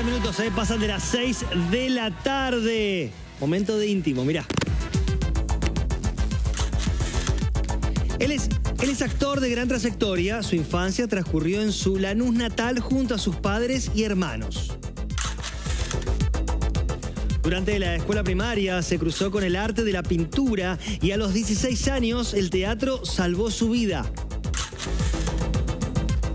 minutos, pasan de las 6 de la tarde. Momento de íntimo, mirá. Él es actor de gran trayectoria. Su infancia transcurrió en su Lanús natal junto a sus padres y hermanos. Durante la escuela primaria se cruzó con el arte de la pintura y a los 16 años el teatro salvó su vida.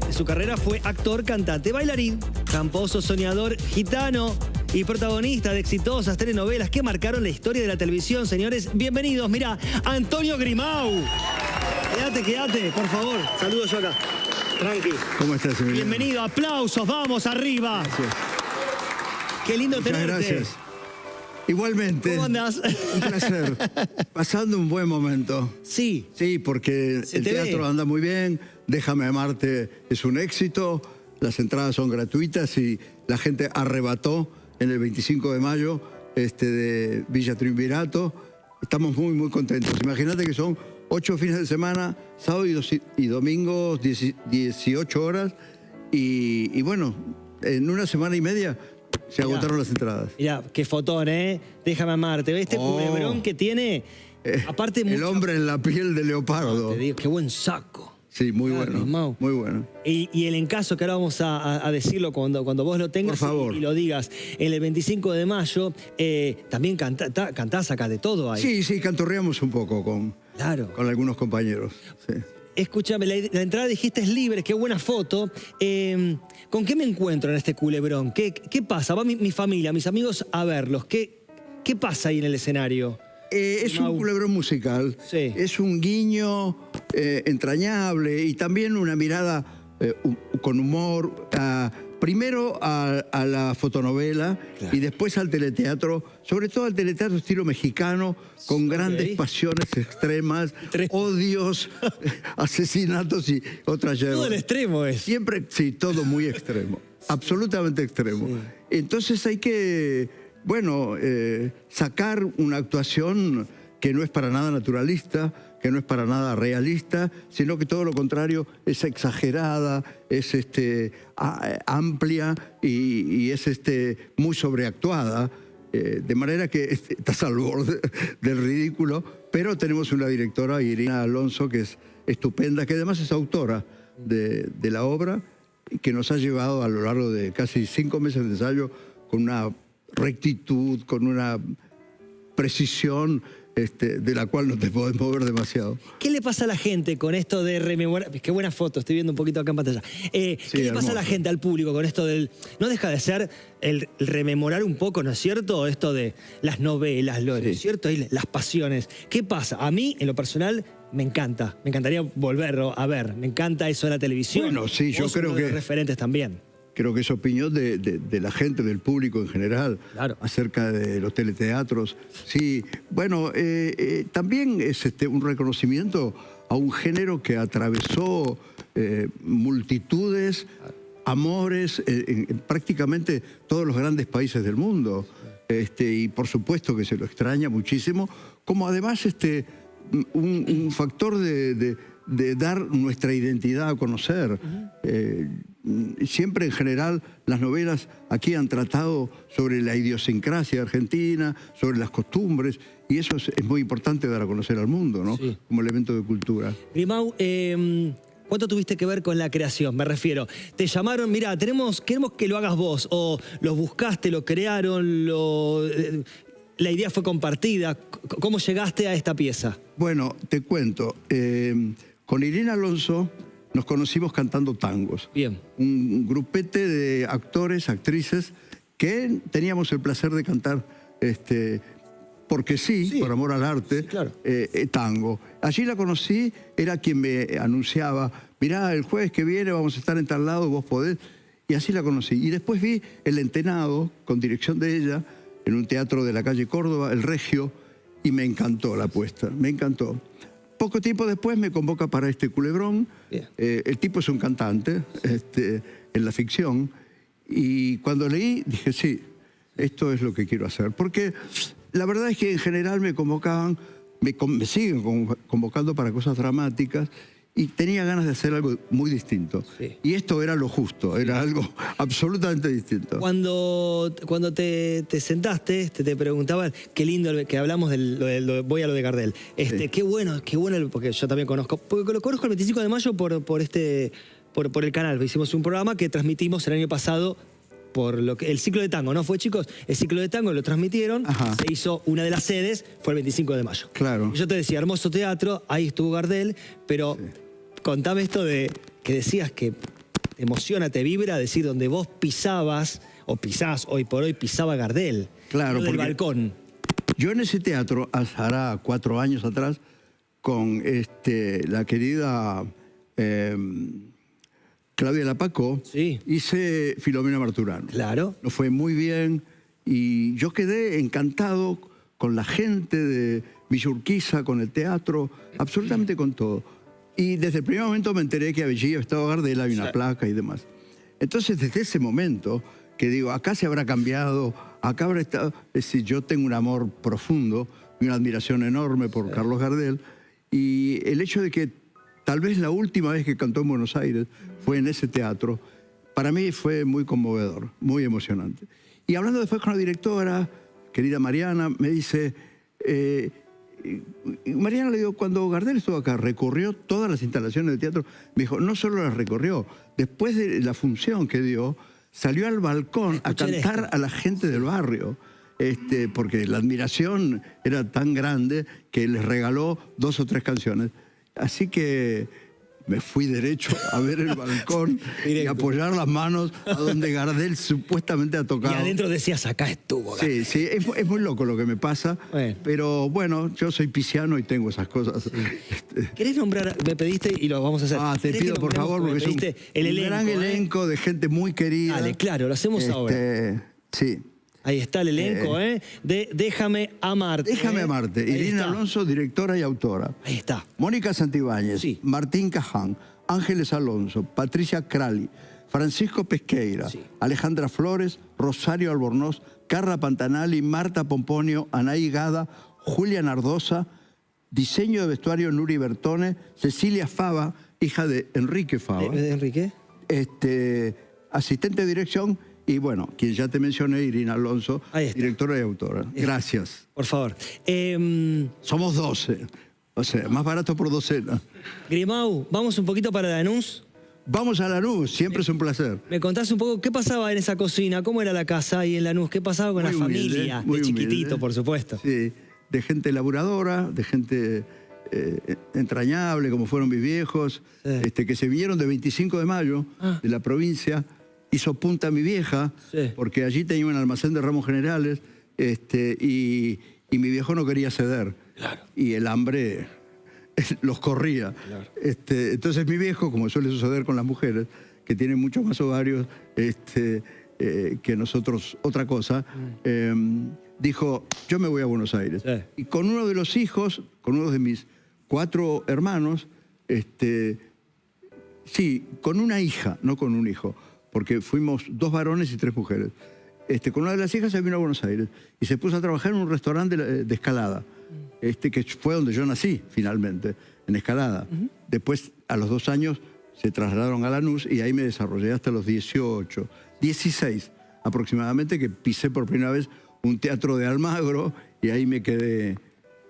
En su carrera fue actor, cantante, bailarín, tramposo, soñador, gitano y protagonista de exitosas telenovelas que marcaron la historia de la televisión. Señores, bienvenidos. Mirá, Antonio Grimau. Quédate, por favor. Saludos yo acá. Tranqui. ¿Cómo estás, Emiliano? Bienvenido, aplausos, vamos, arriba. Gracias. Qué lindo Muchas tenerte. gracias. Igualmente. ¿Cómo andás? Un placer. Pasando un buen momento. Sí. Sí, porque el teatro anda muy bien. Déjame amarte es un éxito. Las entradas son gratuitas y la gente arrebató en el 25 de mayo de Villa Triunvirato. Estamos muy, muy contentos. Imagínate que son 8 fines de semana, sábado y domingo, 18 horas. Y bueno, en una semana y media se agotaron las entradas. Mirá, qué fotón, Déjame amarte. Este culebrón que tiene, aparte... El hombre en la piel de leopardo. Te digo, qué buen saco. Sí, muy Claro, bueno, Mau. muy bueno. Y el encaso que ahora vamos a decirlo cuando vos lo tengas. Por favor. Y lo digas. En el 25 de mayo también cantás acá de todo ahí. Sí, cantorreamos un poco con algunos compañeros. Sí. Escúchame, la entrada dijiste es libre, qué buena foto. ¿Con qué me encuentro en este culebrón? ¿Qué pasa? Va mi familia, mis amigos a verlos. ¿Qué pasa ahí en el escenario? Es un culebrón musical. Sí. Es un guiño entrañable y también una mirada con humor, primero a la fotonovela y después al teleteatro, sobre todo al teleteatro estilo mexicano, con grandes pasiones extremas, odios, asesinatos y otras yerbas. Todo el extremo es. Siempre, sí, todo muy extremo, absolutamente extremo. Sí. Entonces hay que, bueno, sacar una actuación que no es para nada naturalista, que no es para nada realista, sino que todo lo contrario, es exagerada, es amplia y es muy sobreactuada, de manera que estás al borde del ridículo, pero tenemos una directora, Irina Alonso, que es estupenda, que además es autora de la obra, que nos ha llevado a lo largo de casi 5 meses de ensayo con una rectitud, con una precisión de la cual no te podés mover demasiado. ¿Qué le pasa a la gente con esto de rememorar? Qué buena foto, estoy viendo un poquito acá en pantalla. ¿Qué le pasa a la gente, al público, con esto del... No deja de ser el rememorar un poco, ¿no es cierto? Esto de las novelas, ¿no es cierto? Y las pasiones. ¿Qué pasa? A mí, en lo personal, me encanta. Me encantaría volverlo a ver. Me encanta eso de la televisión. Bueno, sí, yo creo que... referentes también. Creo que es opinión de la gente, del público en general, acerca de los teleteatros. Sí, bueno, también es un reconocimiento a un género que atravesó multitudes, amores, en prácticamente todos los grandes países del mundo. Y por supuesto que se lo extraña muchísimo, como además un factor de dar nuestra identidad a conocer. Siempre en general las novelas aquí han tratado sobre la idiosincrasia argentina, sobre las costumbres, y eso es muy importante dar a conocer al mundo, ¿no? Sí. Como elemento de cultura. Grimau, ¿cuánto tuviste que ver con la creación? Me refiero, te llamaron, mirá, queremos que lo hagas vos, o los buscaste, lo crearon, la idea fue compartida. ¿Cómo llegaste a esta pieza? Bueno, te cuento. Con Irina Alonso nos conocimos cantando tangos. Bien. Un grupete de actores, actrices, que teníamos el placer de cantar, porque sí, por amor al arte, tango. Allí la conocí, era quien me anunciaba, mirá, el jueves que viene vamos a estar en tal lado, vos podés. Y así la conocí. Y después vi El Entenado, con dirección de ella, en un teatro de la calle Córdoba, El Regio, y me encantó la apuesta, me encantó. Poco tiempo después me convoca para este culebrón. El tipo es un cantante en la ficción. Y cuando leí, dije, sí, esto es lo que quiero hacer. Porque la verdad es que en general me convocaban, me siguen convocando para cosas dramáticas. y tenía ganas de hacer algo muy distinto. Sí. Y esto era lo justo, era algo absolutamente distinto. Cuando te sentaste, te preguntaban, qué lindo que hablamos voy a lo de Gardel. Sí. Qué bueno, porque yo también conozco, porque lo conozco el 25 de mayo por el canal. Hicimos un programa que transmitimos el año pasado por el ciclo de tango, ¿no fue, chicos? El ciclo de tango lo transmitieron, Ajá. se hizo una de las sedes, fue el 25 de mayo. Claro. Y yo te decía, hermoso teatro, ahí estuvo Gardel, pero contame esto de que decías que te emociona, te vibra, decir donde vos pisabas, o pisás hoy por hoy, pisaba Gardel. Claro, lo del porque balcón. yo en ese teatro, hará 4 años atrás, con la querida Claudia Lapacó, Sí. hice Filomena Marturano. Claro. Nos fue muy bien y yo quedé encantado con la gente de Villa Urquiza, con el teatro, absolutamente con todo. Y desde el primer momento me enteré que allí estaba Gardel, había una placa y demás. Entonces, desde ese momento, que digo, acá se habrá cambiado, acá habrá estado... Es decir, yo tengo un amor profundo y una admiración enorme por Carlos Gardel, y el hecho de que tal vez la última vez que cantó en Buenos Aires fue en ese teatro, para mí fue muy conmovedor, muy emocionante. Y hablando después con la directora, querida Mariana, me dice... Mariana le digo, cuando Gardel estuvo acá, recorrió todas las instalaciones del teatro. Me dijo, no solo las recorrió, después de la función que dio, salió al balcón a cantar a la gente del barrio. Porque la admiración era tan grande que les regaló 2 o 3 canciones. Así que me fui derecho a ver el balcón y apoyar las manos a donde Gardel supuestamente ha tocado. Y adentro decías, acá estuvo Gardel. Sí, es muy loco lo que me pasa, pero bueno, yo soy pisciano y tengo esas cosas. ¿Querés nombrar? Me pediste y lo vamos a hacer. Te pido por favor, porque es un gran elenco de gente muy querida. Dale, claro, lo hacemos ahora. Sí. Ahí está el elenco, de Déjame Amarte. Déjame Amarte. Irina Alonso, directora y autora. Ahí está. Mónica Santibáñez, Sí. Martín Caján, Ángeles Alonso, Patricia Crali, Francisco Pesqueira, Sí. Alejandra Flores, Rosario Albornoz, Carla Pantanali, Marta Pomponio, Anaí Gada, Julia Nardosa, diseño de vestuario Nuri Bertone, Cecilia Fava, hija de Enrique Fava. ¿Enrique? Asistente de dirección. Y bueno, quien ya te mencioné, Irina Alonso, directora y autora. Gracias. Por favor. Somos 12. O sea, más barato por docena. Grimau, vamos un poquito para Lanús. Vamos a Lanús, siempre es un placer. ¿Me contás un poco qué pasaba en esa cocina? ¿Cómo era la casa ahí en Lanús? ¿Qué pasaba con Muy la familia? humilde, muy de chiquitito, humilde. por supuesto. Sí, de gente laburadora, de gente entrañable, como fueron mis viejos, que se vinieron de 25 de mayo, de la provincia. Hizo punta mi vieja, porque allí tenía un almacén de ramos generales, y mi viejo no quería ceder. Claro. Y el hambre los corría. Claro. Entonces mi viejo, como suele suceder con las mujeres, que tienen muchos más ovarios que nosotros otra cosa, dijo, yo me voy a Buenos Aires. Sí. Y con uno de los hijos, con uno de mis 4 hermanos, sí, con una hija, no con un hijo, porque fuimos 2 varones y 3 mujeres. Con una de las hijas se vino a Buenos Aires y se puso a trabajar en un restaurante de Escalada, que fue donde yo nací finalmente, en Escalada. Después, a los 2 años, se trasladaron a Lanús y ahí me desarrollé hasta los 18, 16 aproximadamente, que pisé por primera vez un teatro de Almagro y ahí me quedé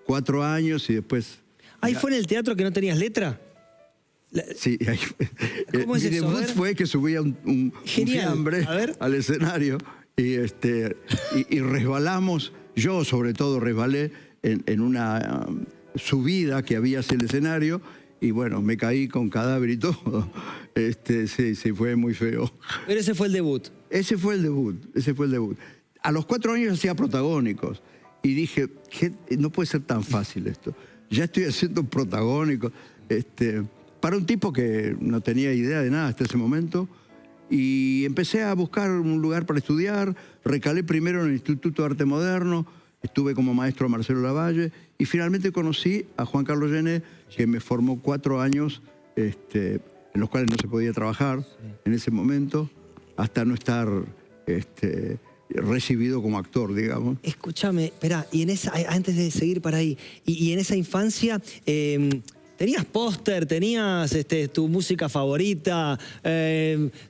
4 años y después... ¿Ahí fue en el teatro que no tenías letra? Sí, ahí fue. ¿Cómo es mi eso? debut fue que subía un fiambre al escenario y resbalamos, yo sobre todo resbalé en una subida que había hacia el escenario y bueno, me caí con cadáver y todo. Sí, fue muy feo. Pero ese fue el debut. Ese fue el debut. A los 4 años hacía protagónicos y dije, no puede ser tan fácil esto. Ya estoy haciendo protagónicos. Para un tipo que no tenía idea de nada hasta ese momento, y empecé a buscar un lugar para estudiar, recalé primero en el Instituto de Arte Moderno, estuve como maestro Marcelo Lavalle, y finalmente conocí a Juan Carlos Gené, que me formó 4 años, en los cuales no se podía trabajar en ese momento, hasta no estar recibido como actor, digamos. Escúchame, espera, y antes de seguir para ahí, y en esa infancia... ¿Tenías póster? ¿Tenías tu música favorita?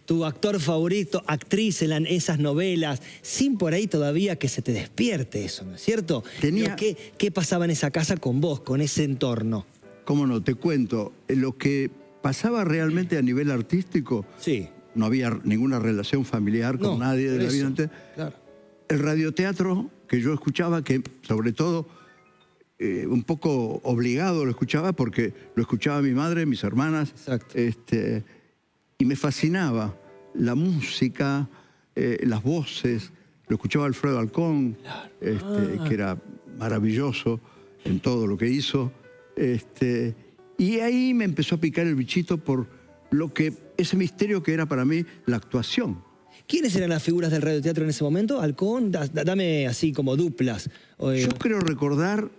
¿Tu actor favorito? ¿Actriz en esas novelas? Sin por ahí todavía que se te despierte eso, ¿no es cierto? Tenía... ¿Qué pasaba en esa casa con vos, con ese entorno? Cómo no, te cuento. Lo que pasaba realmente a nivel artístico, sí. No había ninguna relación familiar con nadie de la vida. Claro. El radioteatro que yo escuchaba, que sobre todo un poco obligado lo escuchaba porque lo escuchaba mi madre, mis hermanas. Exacto. Y me fascinaba la música, las voces. Lo escuchaba Alfredo Alcón, claro. Que era maravilloso en todo lo que hizo. Y ahí me empezó a picar el bichito por ese misterio que era para mí la actuación. ¿Quiénes eran las figuras del radioteatro en ese momento? Alcón, dame así como duplas. Yo creo recordar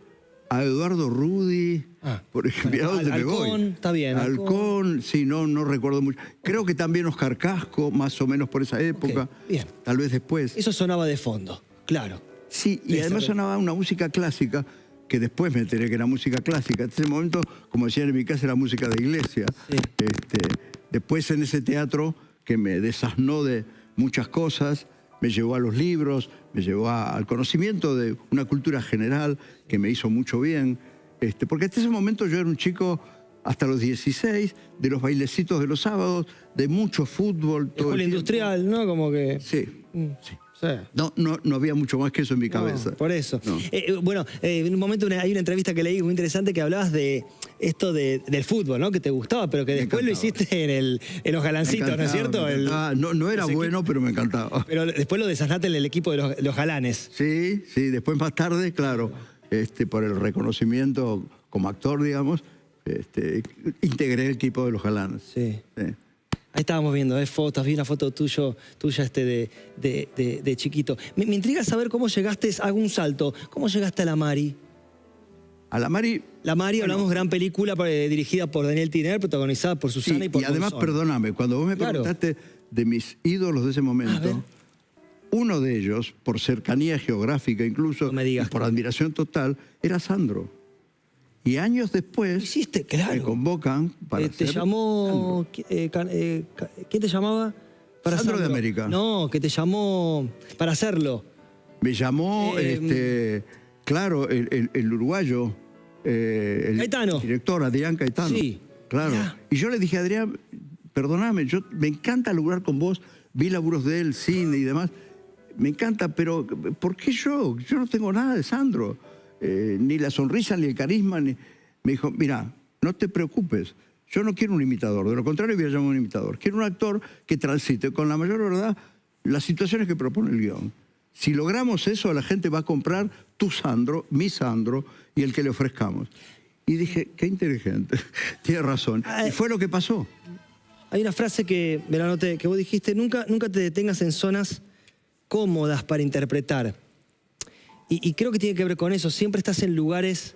a Eduardo Rudi, por ejemplo. Bueno, Alcón, está bien. Alcón, sí, no recuerdo mucho. Creo que también Oscar Casco, más o menos por esa época. Okay, bien. Tal vez después. Eso sonaba de fondo, claro. Sí, y además sonaba una música clásica, que después me enteré que era música clásica. En ese momento, como decían en mi casa, era música de iglesia. Sí. Después en ese teatro que me desasnó de muchas cosas, me llevó a los libros, me llevó al conocimiento de una cultura general que me hizo mucho bien. Porque hasta ese momento yo era un chico, hasta los 16, de los bailecitos de los sábados, de mucho fútbol. Escuela industrial, ¿no? Como que... Sí, sí. No había mucho más que eso en mi cabeza. Por eso. No. Bueno, en un momento hay una entrevista que leí muy interesante que hablabas de esto del fútbol, ¿no? Que te gustaba, pero que después lo hiciste en los Galancitos, ¿no es cierto? No era bueno, pero me encantaba. Pero después lo desasnaste en el equipo de los Galanes. Sí, después más tarde, claro, por el reconocimiento como actor, digamos, integré el equipo de los Galanes. Sí. Ahí estábamos viendo fotos, vi una foto tuya de chiquito. Me intriga saber cómo llegaste, hago un salto, ¿cómo llegaste a La Mari? A La Mari... La Mari, hablamos, gran película dirigida por Daniel Tiner, protagonizada por Susana y por además, Monzón. Perdóname, cuando vos me preguntaste de mis ídolos de ese momento, uno de ellos, por cercanía geográfica incluso, y por admiración total, era Sandro. Y años después me convocan para ¿Te llamó... ¿Quién te llamaba? Para Sandro de hacerlo? América. No, que te llamó para hacerlo. Me llamó, claro, el uruguayo, el Caetano. Director, Adrián Caetano. Sí. Claro. Ya. Y yo le dije, Adrián, perdóname, me encanta laburar con vos, vi laburos de él, cine y demás. Me encanta, pero ¿por qué yo? Yo no tengo nada de Sandro. Ni la sonrisa, ni el carisma. Me dijo, mira, no te preocupes, yo no quiero un imitador, de lo contrario voy a llamar un imitador. Quiero un actor que transite con la mayor verdad las situaciones que propone el guión. Si logramos eso, la gente va a comprar tu Sandro, mi Sandro y el que le ofrezcamos. Y dije, qué inteligente, tiene razón. Y fue lo que pasó. Hay una frase que me la anoté, que vos dijiste, nunca te detengas en zonas cómodas para interpretar. Y creo que tiene que ver con eso. Siempre estás en lugares,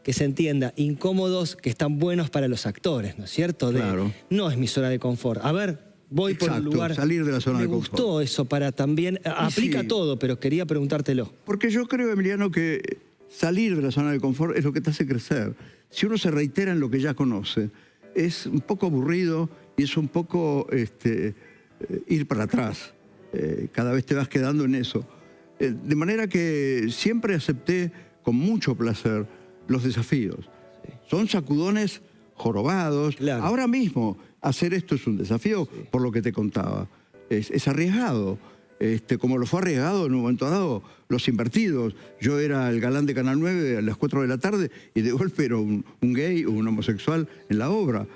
que se entienda, incómodos, que están buenos para los actores, ¿no es cierto? Claro. No es mi zona de confort. A ver, voy por un lugar... salir de la zona de confort. Me gustó eso para también... Aplica todo, pero quería preguntártelo. Porque yo creo, Emiliano, que salir de la zona de confort es lo que te hace crecer. Si uno se reitera en lo que ya conoce, es un poco aburrido y es un poco ir para atrás. Cada vez te vas quedando en eso. De manera que siempre acepté con mucho placer los desafíos. Sí. Son sacudones jorobados. Claro. Ahora mismo hacer esto es un desafío, por lo que te contaba. Es arriesgado. Como lo fue arriesgado en un momento dado Los Invertidos. Yo era el galán de Canal 9 a las 4 de la tarde y de golpe era un gay o un homosexual en la obra.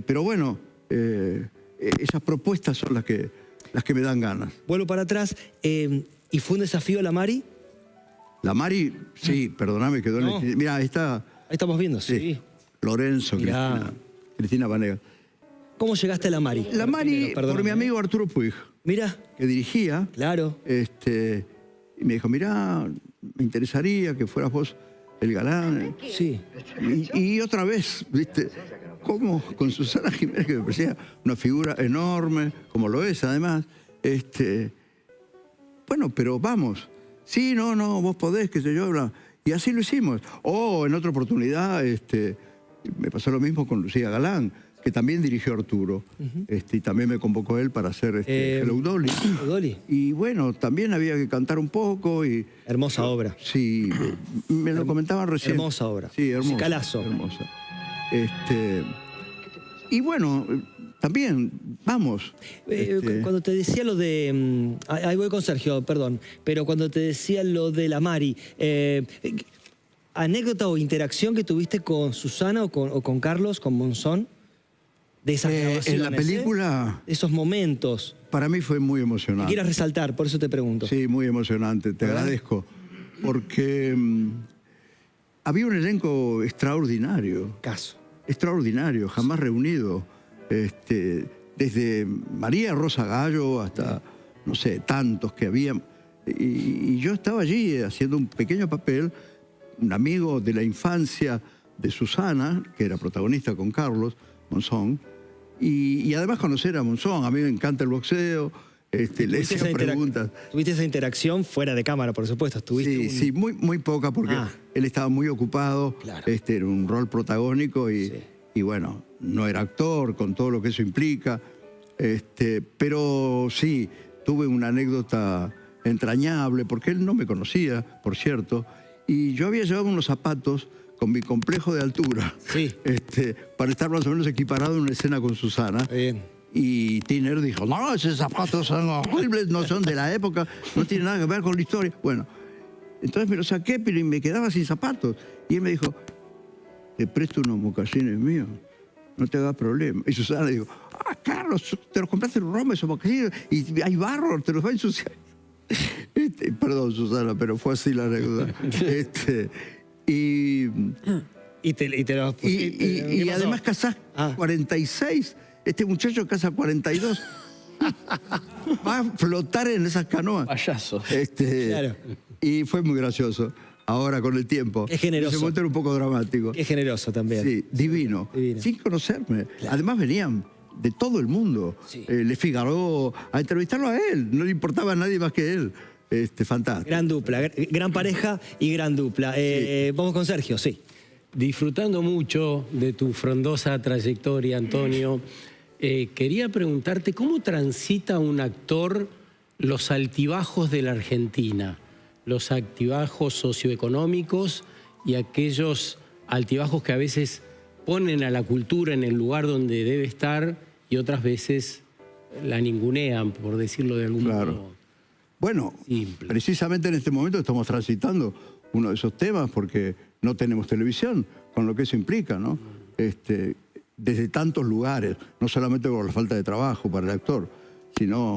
Pero bueno, esas propuestas son las que me dan ganas. Vuelvo para atrás. ¿Y fue un desafío La Mari? La Mari, sí, perdóname, quedó en el... Mirá, ahí está... Ahí estamos viendo, sí. Lorenzo, Cristina Vanegas. ¿Cómo llegaste a La Mari? La Mari, por mi amigo Arturo Puig. Mira. Que dirigía. Claro. Y me dijo, mirá, me interesaría que fueras vos el galán. Sí. Y otra vez, ¿viste? Como con Susana Jiménez, que me parecía una figura enorme, como lo es además. Bueno, pero vamos. Sí, no, vos podés, qué sé yo, bla. Y así lo hicimos. O en otra oportunidad, Me pasó lo mismo con Lucía Galán, que también dirigió Arturo. Y también me convocó él para hacer Hello Dolly. Dolly. Y bueno, también había que cantar un poco. Hermosa obra. Sí, me lo comentaban recién. Hermosa obra. Sí, hermosa. Musicalazo. Hermosa. Y bueno, también, vamos. Cuando te decía lo de... ahí voy con Sergio, perdón. Pero cuando te decía lo de la Mari, ¿anécdota o interacción que tuviste con Susana o con Carlos, con Monzón? De esas grabaciones, en la película... Esos momentos. Para mí fue muy emocionante. ¿Qué quieras resaltar? Por eso te pregunto. Sí, muy emocionante. Te agradezco. Porque había un elenco extraordinario. Caso. Extraordinario, jamás reunido. Desde María Rosa Gallo hasta, no sé, tantos que había. Y yo estaba allí haciendo un pequeño papel, un amigo de la infancia de Susana, que era protagonista con Carlos Monzón, y además conocer a Monzón. A mí me encanta el boxeo, le hacía preguntas. ¿Tuviste esa interacción fuera de cámara, por supuesto? Sí, muy poca, porque él estaba muy ocupado, claro. Era un rol protagónico y bueno, no era actor, con todo lo que eso implica. Pero sí, tuve una anécdota entrañable, porque él no me conocía, por cierto, y yo había llevado unos zapatos con mi complejo de altura, para estar más o menos equiparado en una escena con Susana. Bien. Y Tiner dijo, no, esos zapatos son horribles, no son de la época, no tienen nada que ver con la historia. Bueno, entonces me los saqué, pero me quedaba sin zapatos. Y él me dijo, te presto unos mocasines míos, no te hagas problema. Y Susana le dijo, Carlos, te los compraste en Roma, esos mocasines, y hay barro, te los va a ensuciar. Perdón, Susana, pero fue así la anécdota. Y además casás 46, este muchacho casa 42. Va a flotar en esas canoas. Payaso. Claro. Y fue muy gracioso. Ahora, con el tiempo. Es generoso. Ese momento era un poco dramático. Es generoso también. Sí, divino. Sin conocerme. Claro. Además venían de todo el mundo. Sí. Le Figaro a entrevistarlo a él. No le importaba a nadie más que él. Fantástico. Gran dupla, gran pareja y gran dupla. Vamos con Sergio, sí. Disfrutando mucho de tu frondosa trayectoria, Antonio, quería preguntarte cómo transita un actor los altibajos de la Argentina, los altibajos socioeconómicos y aquellos altibajos que a veces ponen a la cultura en el lugar donde debe estar y otras veces la ningunean, por decirlo de algún modo. Bueno, precisamente en este momento estamos transitando uno de esos temas porque no tenemos televisión, con lo que eso implica, ¿no? Desde tantos lugares, no solamente por la falta de trabajo para el actor, sino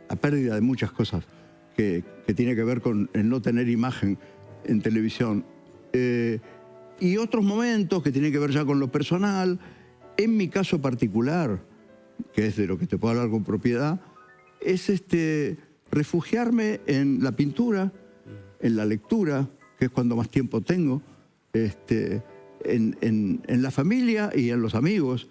la pérdida de muchas cosas que tiene que ver con el no tener imagen en televisión. Y otros momentos que tienen que ver ya con lo personal. En mi caso particular, que es de lo que te puedo hablar con propiedad, es refugiarme en la pintura, en la lectura, que es cuando más tiempo tengo, en la familia y en los amigos,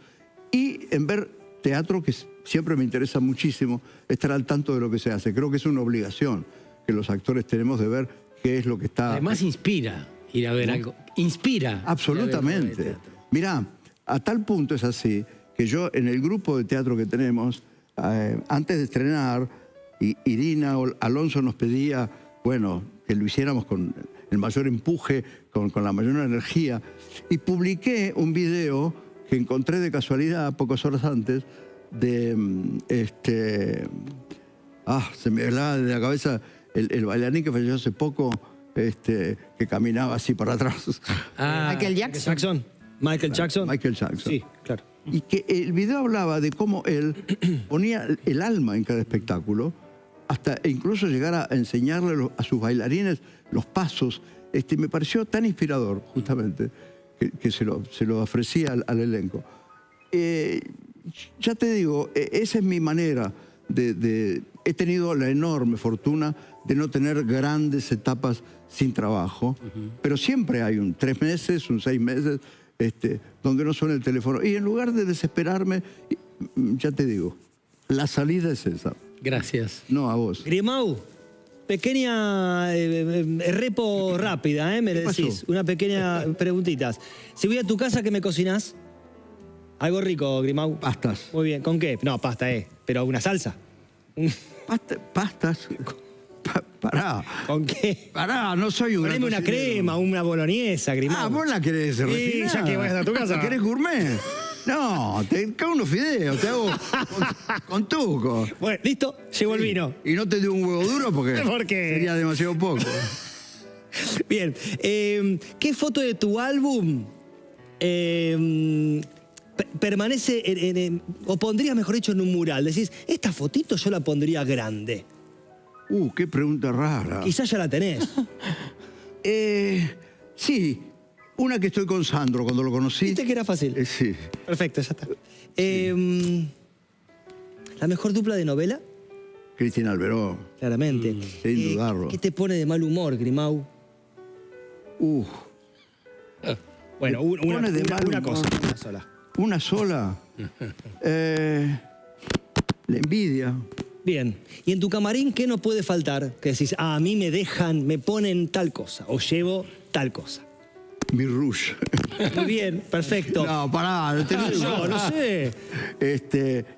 y en ver teatro, que siempre me interesa muchísimo, estar al tanto de lo que se hace. Creo que es una obligación que los actores tenemos de ver qué es lo que está... Además inspira ir a ver algo. Inspira. Absolutamente. Mirá, a tal punto es así, que yo en el grupo de teatro que tenemos, antes de estrenar, Irina Alonso nos pedía, bueno, que lo hiciéramos con el mayor empuje, con la mayor energía, y publiqué un video que encontré de casualidad pocas horas antes de, se me velaba de la cabeza el bailarín que falleció hace poco, que caminaba así para atrás. Michael Jackson. Michael Jackson. Michael Jackson. Sí, claro. Y que el video hablaba de cómo él ponía el alma en cada espectáculo, hasta incluso llegar a enseñarle a sus bailarines los pasos. Me pareció tan inspirador, justamente, que se lo ofrecía al elenco. Ya te digo, esa es mi manera he tenido la enorme fortuna de no tener grandes etapas sin trabajo, pero siempre hay un 3 meses, un 6 meses, donde no suena el teléfono. Y en lugar de desesperarme, ya te digo, la salida es esa. Gracias. No, a vos. Grimau, Pequeña repo rápida, me ¿Qué decís. pasó? Una pequeña preguntitas. Si voy a tu casa, ¿qué me cocinás? Algo rico, Grimau. Pastas. Muy bien. ¿Con qué? No, pasta, pero una salsa. Pastas. Pará. ¿Con qué? Pará, no soy un gran Poneme una cocinero. crema, una boloñesa, Grimau. Ah, vos la querés Sí, refinar. ya que vas a tu casa. ¿La querés gourmet? No, te cago unos fideos, te hago con tuco. Bueno, listo, llegó el vino. Y no te doy un huevo duro porque ¿Por qué? sería demasiado poco. Bien. ¿Qué foto de tu álbum permanece o pondrías, mejor dicho, en un mural? Decís, esta fotito yo la pondría grande. Qué pregunta rara. Quizás ya la tenés. Sí, una que estoy con Sandro cuando lo conocí. ¿Viste que era fácil? Sí. Perfecto, ya está. ¿La mejor dupla de novela? Cristina Alberó. Claramente. Sin dudarlo. ¿Qué te pone de mal humor, Grimau? Bueno, pone de mal una humor. cosa, una sola. Una sola. La envidia. Bien. ¿Y en tu camarín qué no puede faltar? Que decís, a mí me dejan, me ponen tal cosa, o llevo tal cosa. Mi rouge. Muy bien, perfecto. No, pará. Yo, no sé.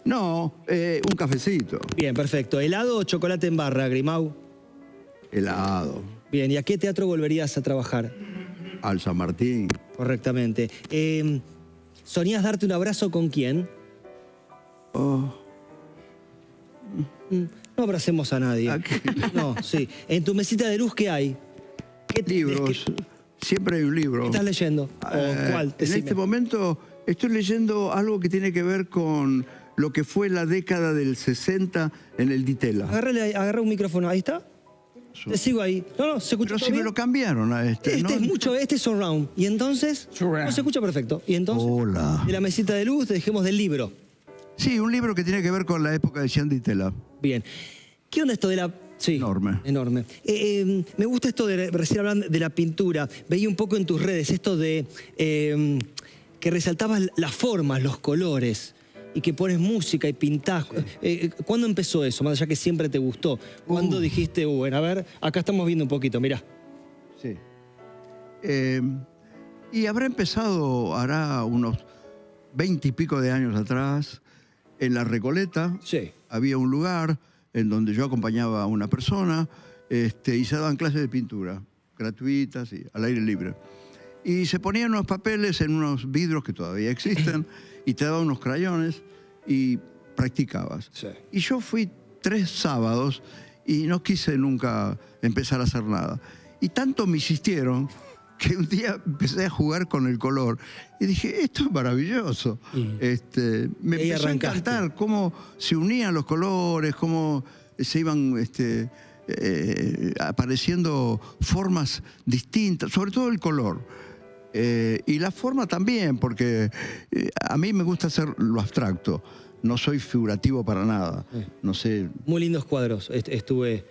Un cafecito. Bien, perfecto. ¿Helado o chocolate en barra, Grimau? Helado. Bien, ¿y a qué teatro volverías a trabajar? Al San Martín. Correctamente. ¿Soñás darte un abrazo con quién? No abracemos a nadie. ¿A qué? No, sí. ¿En tu mesita de luz qué hay? ¿Qué Libros. Siempre hay un libro. ¿Qué estás leyendo? ¿O cuál? En Decime. este momento estoy leyendo algo que tiene que ver con lo que fue la década del 60 en el Ditela. Agarra un micrófono, ahí está. Te sigo ahí. No, se escucha Pero todo si me bien? lo cambiaron a este. Este ¿no? es mucho, este es surround. Y entonces, Surround. no se escucha perfecto. Y entonces, Hola. de la mesita de luz, te dejemos del libro. Sí, un libro que tiene que ver con la época de Jean Ditela. Bien. ¿Qué onda esto de la...? Sí. Enorme. Enorme. Me gusta esto de, recién hablando de la pintura. Veía un poco en tus redes esto de que resaltabas las formas, los colores, y que pones música y pintás. ¿Cuándo empezó eso? Más allá que siempre te gustó. ¿Cuándo dijiste, bueno, a ver, acá estamos viendo un poquito, mirá. Sí. Y habrá empezado, hará unos 20 y pico de años atrás, en La Recoleta. Sí. Había un lugar en donde yo acompañaba a una persona y se daban clases de pintura, gratuitas y al aire libre. Y se ponían unos papeles en unos vidrios que todavía existen y te daban unos crayones y practicabas. Sí. Y yo fui 3 sábados y no quise nunca empezar a hacer nada. Y tanto me insistieron que un día empecé a jugar con el color y dije, esto es maravilloso. Me Y ahí empezó arrancaste. a encantar cómo se unían los colores, cómo se iban apareciendo formas distintas, sobre todo el color. Y la forma también, porque a mí me gusta hacer lo abstracto. No soy figurativo para nada. No sé. Muy lindos cuadros estuve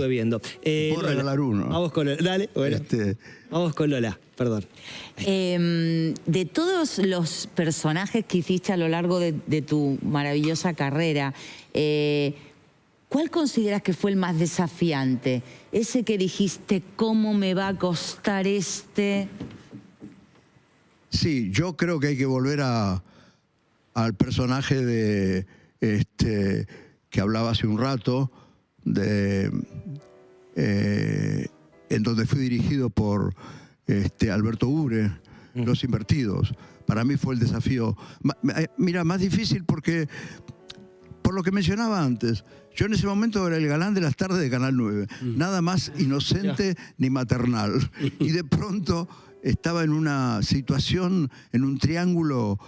viendo. ¿Puedo regalar uno? Vamos con Lola. Dale, bueno. Vamos con Lola, perdón. De todos los personajes que hiciste a lo largo de tu maravillosa carrera, ¿cuál consideras que fue el más desafiante? Ese que dijiste, ¿cómo me va a costar este? Sí, yo creo que hay que volver al personaje de que hablaba hace un rato, en donde fui dirigido por Alberto Ure, Los Invertidos. Para mí fue el desafío, mira, más difícil porque, por lo que mencionaba antes, yo en ese momento era el galán de las tardes de Canal 9, nada más inocente ni maternal. Y de pronto estaba en una situación, en un triángulo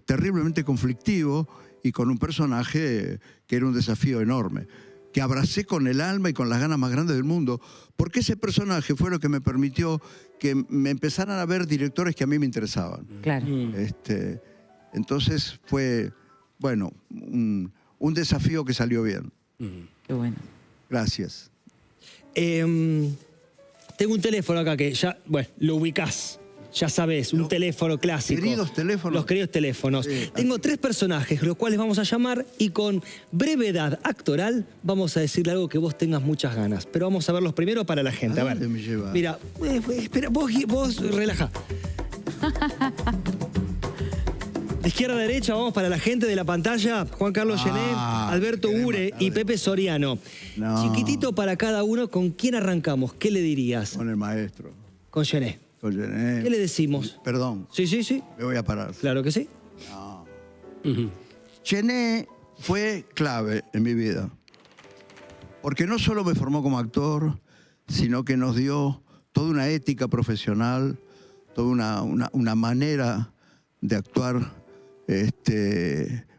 terriblemente conflictivo y con un personaje que era un desafío enorme, que abracé con el alma y con las ganas más grandes del mundo, porque ese personaje fue lo que me permitió que me empezaran a ver directores que a mí me interesaban. Claro. Entonces fue, bueno, un desafío que salió bien. Qué bueno. Gracias. Tengo un teléfono acá que ya, bueno, lo ubicás. ya sabes, un teléfono clásico. Queridos teléfonos. Los queridos teléfonos. Sí, Tengo 3 personajes, los cuales vamos a llamar y con brevedad actoral vamos a decirle algo que vos tengas muchas ganas. Pero vamos a verlos primero para la gente. ¿A A ver, dónde me lleva? mira, espera, vos relaja. De izquierda a derecha vamos para la gente de la pantalla. Juan Carlos Gené, Alberto Ure y Pepe Soriano. No. Chiquitito para cada uno. ¿Con quién arrancamos? ¿Qué le dirías? Con el maestro. Con Gené. Con Gené. ¿Qué le decimos? Perdón, Sí, sí, sí. me voy a parar. Claro que sí. Gené fue clave en mi vida. Porque no solo me formó como actor, sino que nos dio toda una ética profesional, toda una manera de actuar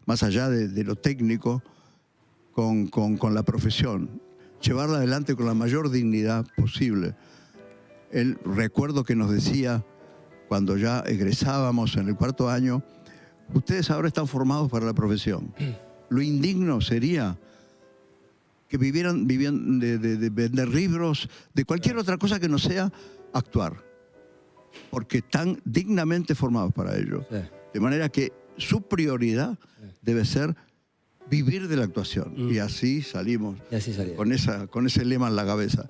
más allá de lo técnico, con la profesión. Llevarla adelante con la mayor dignidad posible. Él, recuerdo que nos decía, cuando ya egresábamos en el 4º año, ustedes ahora están formados para la profesión. Lo indigno sería que vivían de vender libros, de cualquier otra cosa que no sea actuar. Porque están dignamente formados para ello. Sí. De manera que su prioridad debe ser vivir de la actuación. Y así salimos. Y así salió. Con ese lema en la cabeza.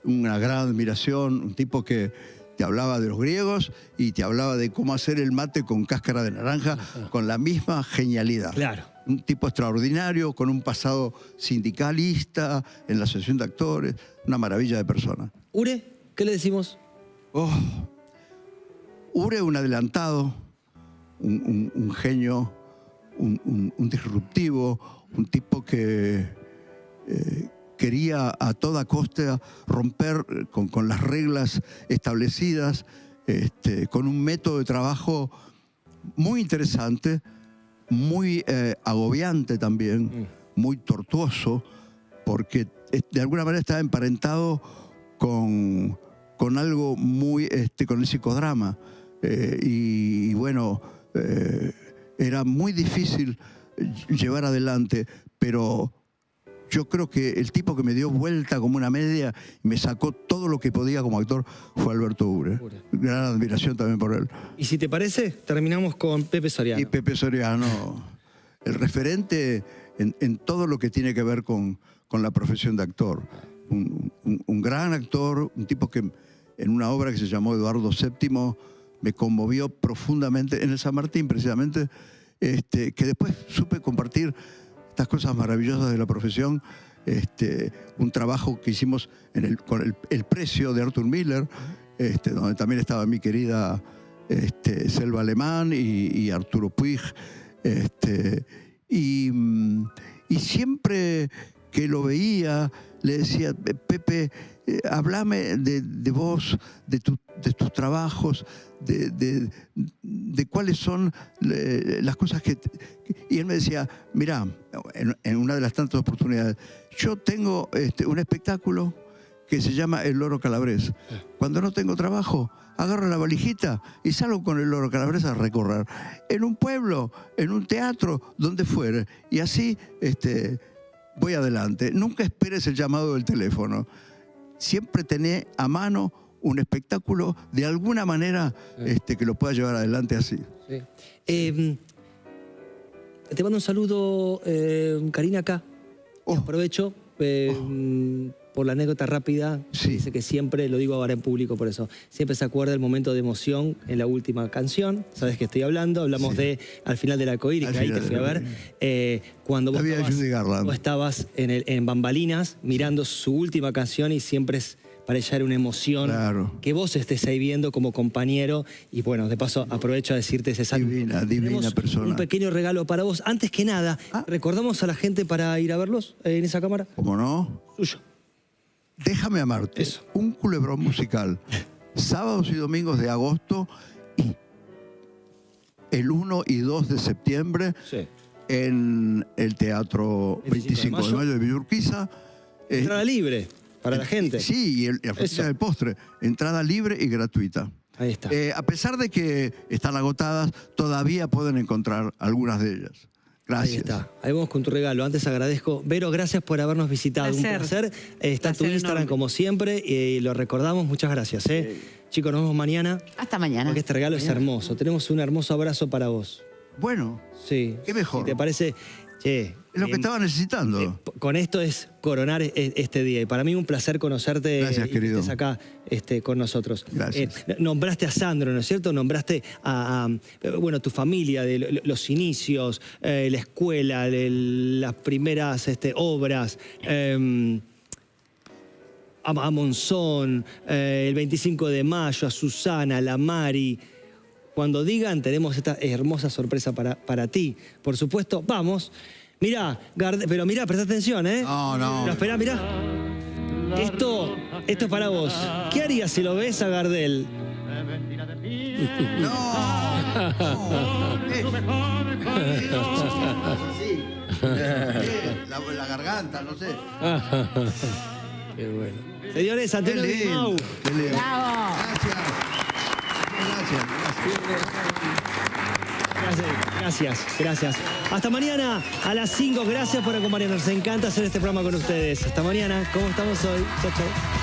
Una gran admiración, un tipo que te hablaba de los griegos y te hablaba de cómo hacer el mate con cáscara de naranja con la misma genialidad. Claro. Un tipo extraordinario, con un pasado sindicalista, en la asociación de actores, una maravilla de persona. Ure, ¿qué le decimos? Oh, Ure, un adelantado, un genio, un disruptivo, un tipo que quería a toda costa romper con las reglas establecidas, con un método de trabajo muy interesante, muy agobiante también, muy tortuoso, porque de alguna manera estaba emparentado con algo muy, con el psicodrama. Y bueno, era muy difícil llevar adelante, pero yo creo que el tipo que me dio vuelta como una media y me sacó todo lo que podía como actor fue Alberto Ure. Gran admiración también por él. Y si te parece, terminamos con Pepe Soriano. Y Pepe Soriano, el referente en todo lo que tiene que ver con la profesión de actor. Un gran actor, un tipo que en una obra que se llamó Eduardo VII me conmovió profundamente, en el San Martín precisamente, que después supe compartir estas cosas maravillosas de la profesión, un trabajo que hicimos con el Precio de Arthur Miller, donde también estaba mi querida Selva Alemán y Arturo Puig, y siempre que lo veía le decía, Pepe, háblame de vos, de tus trabajos, de cuáles son las cosas que... Y él me decía, mirá, en una de las tantas oportunidades, yo tengo un espectáculo que se llama El Loro Calabrés. Cuando no tengo trabajo, agarro la valijita y salgo con el Loro Calabrés a recorrer. En un pueblo, en un teatro, donde fuere. Y así voy adelante. Nunca esperes el llamado del teléfono. Siempre tené a mano un espectáculo de alguna manera que lo pueda llevar adelante así. Sí. Te mando un saludo, Karina acá. Aprovecho por la anécdota rápida. Sí. Dice que siempre, lo digo ahora en público por eso, siempre se acuerda el momento de emoción en la última canción. ¿Sabes qué estoy hablando? Hablamos de Al final del arcoíris, que ahí te fui a ver. Cuando vos estabas en bambalinas mirando su última canción y siempre es... Para ella era una emoción que vos estés ahí viendo como compañero. Y bueno, de paso aprovecho a decirte ese saludo. Divina persona. Un pequeño regalo para vos. Antes que nada, ¿recordamos a la gente para ir a verlos en esa cámara? ¿Cómo no? Suyo. Déjame amarte. Eso. Un culebrón musical. Sábados y domingos de agosto y el 1 y 2 de septiembre en el Teatro 25 de Mayo de Villa Urquiza. Entrada libre. Para la gente. Sí, y la fruta del postre. Entrada libre y gratuita. Ahí está. A pesar de que están agotadas, todavía pueden encontrar algunas de ellas. Gracias. Ahí está. Ahí vamos con tu regalo. Antes agradezco. Vero, gracias por habernos visitado. Un placer. Está tu Instagram enorme, como siempre. Y lo recordamos. Muchas gracias. Chicos, nos vemos mañana. Hasta mañana. Porque este regalo es hermoso. Tenemos un hermoso abrazo para vos. Bueno, Sí. qué mejor. Si te parece, che, Es lo que estaba necesitando. con esto es coronar este día. Y para mí un placer conocerte. Gracias, y que querido. estés acá con nosotros. Gracias. Nombraste a Sandro, ¿no es cierto? Nombraste bueno, tu familia, de los inicios, la escuela, las primeras obras. A Monzón, el 25 de mayo, a Susana, a la Mari. Cuando digan, tenemos esta hermosa sorpresa para ti. Por supuesto, vamos. Mirá, pero mirá, presta atención, ¿eh? No. No, esperá, mirá. Esto es para vos. ¿Qué harías si lo ves a Gardel? La garganta, no sé. Qué bueno. Señores, Antonio Grimau. Qué lindo. ¡Bravo! Gracias. Hasta mañana a las 5. Gracias por acompañarnos. Nos encanta hacer este programa con ustedes. Hasta mañana. ¿Cómo estamos hoy? Chau, chau.